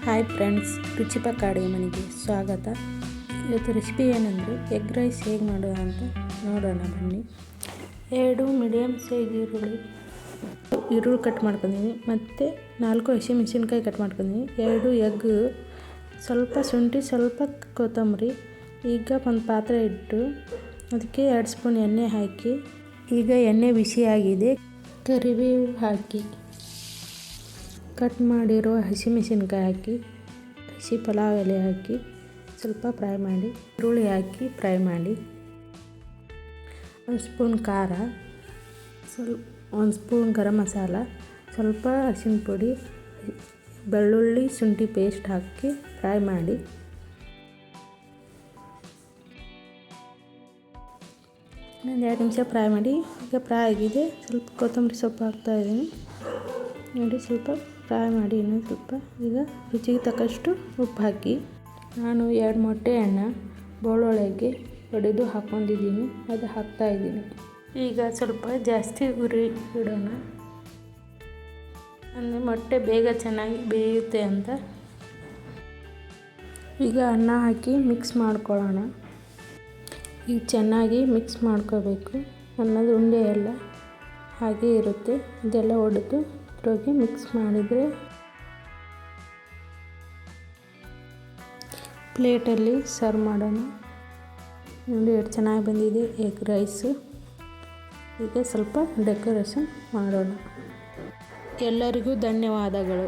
Hi friends, ರುಚಿಪಕ್ಕ ಅಡುಗೆ ಮನೆಗೆ ಸ್ವಾಗತ. ಇವತ್ತು ರೆಸಿಪಿ ಏನಂದರೆ ಎಗ್ ರೈಸ್ ಹೇಗೆ ಮಾಡೋದು ಅಂತ ನೋಡೋಣ ಬನ್ನಿ. 2 ಮೀಡಿಯಮ್ ಸೈಜ್ ಈರುಳ್ಳಿ ಕಟ್ ಮಾಡ್ಕೊಂಡಿದ್ದೀನಿ ಮತ್ತು 4 ಹಸಿಮೆಣಸಿನ್ಕಾಯಿ ಕಟ್ ಮಾಡ್ಕೊಂಡಿದ್ದೀನಿ. 2 ಎಗ್, ಸ್ವಲ್ಪ ಶುಂಠಿ, ಸ್ವಲ್ಪ ಕೊತ್ತಂಬರಿ. ಈಗ ಒಂದು ಪಾತ್ರೆ ಇಟ್ಟು ಅದಕ್ಕೆ 2 ಸ್ಪೂನ್ ಎಣ್ಣೆ ಹಾಕಿ, ಈಗ ಎಣ್ಣೆ ಬಿಸಿಯಾಗಿದೆ. ಕರಿಬೇವು ಹಾಕಿ, ಕಟ್ ಮಾಡಿರೋ ಹಸಿಮೆಣಸಿನ್ಕಾಯಿ ಹಾಕಿ, ಹಸಿ ಪಲಾವ್ ಎಲೆ ಹಾಕಿ ಸ್ವಲ್ಪ ಫ್ರೈ ಮಾಡಿ, ಈರುಳ್ಳಿ ಹಾಕಿ ಫ್ರೈ ಮಾಡಿ. 1 ಸ್ಪೂನ್ ಖಾರ, 1 ಸ್ಪೂನ್ ಗರಂ ಮಸಾಲ, ಸ್ವಲ್ಪ ಅರಿಶಿನ ಪುಡಿ, ಬೆಳ್ಳುಳ್ಳಿ ಶುಂಠಿ ಪೇಸ್ಟ್ ಹಾಕಿ ಫ್ರೈ ಮಾಡಿ. ಒಂದು 2 ನಿಮಿಷ ಫ್ರೈ ಮಾಡಿ. ಈಗ ಫ್ರೈ ಆಗಿದೆ. ಸ್ವಲ್ಪ ಕೊತ್ತಂಬರಿ ಸೊಪ್ಪು ಹಾಕ್ತಾಯಿದ್ದೀನಿ ನೋಡಿ. ಸ್ವಲ್ಪ ಫ್ರೈ ಮಾಡಿ ಇನ್ನೂ ಸ್ವಲ್ಪ. ಈಗ ರುಚಿಗೆ ತಕ್ಕಷ್ಟು ಉಪ್ಪು ಹಾಕಿ, ನಾನು 2 ಮೊಟ್ಟೆಯನ್ನು ಬೌಲೊಳಗೆ ಒಡೆದು ಹಾಕ್ಕೊಂಡಿದ್ದೀನಿ, ಅದು ಹಾಕ್ತಾಯಿದ್ದೀನಿ. ಈಗ ಸ್ವಲ್ಪ ಜಾಸ್ತಿ ಉರಿ ಇಡೋಣ, ಅಂದರೆ ಮೊಟ್ಟೆ ಬೇಗ ಚೆನ್ನಾಗಿ ಬೇಯುತ್ತೆ ಅಂತ. ಈಗ ಅನ್ನ ಹಾಕಿ ಮಿಕ್ಸ್ ಮಾಡ್ಕೊಳ್ಳೋಣ. ಈಗ ಚೆನ್ನಾಗಿ ಮಿಕ್ಸ್ ಮಾಡ್ಕೋಬೇಕು. ಅನ್ನದ ಉಂಡೆ ಎಲ್ಲ ಹಾಗೆ ಇರುತ್ತೆ, ಇದೆಲ್ಲ ಒಡೆದು ಇದ್ರೊಳಗೆ ಮಿಕ್ಸ್ ಮಾಡಿದರೆ ಪ್ಲೇಟಲ್ಲಿ ಸರ್ವ್ ಮಾಡೋಣ. ನೋಡಿ ಎಷ್ಟು ಚೆನ್ನಾಗಿ ಬಂದಿದೆ ಎಗ್ ರೈಸು. ಈಗ ಸ್ವಲ್ಪ ಡೆಕೋರೇಷನ್ ಮಾಡೋಣ. ಎಲ್ಲರಿಗೂ ಧನ್ಯವಾದಗಳು.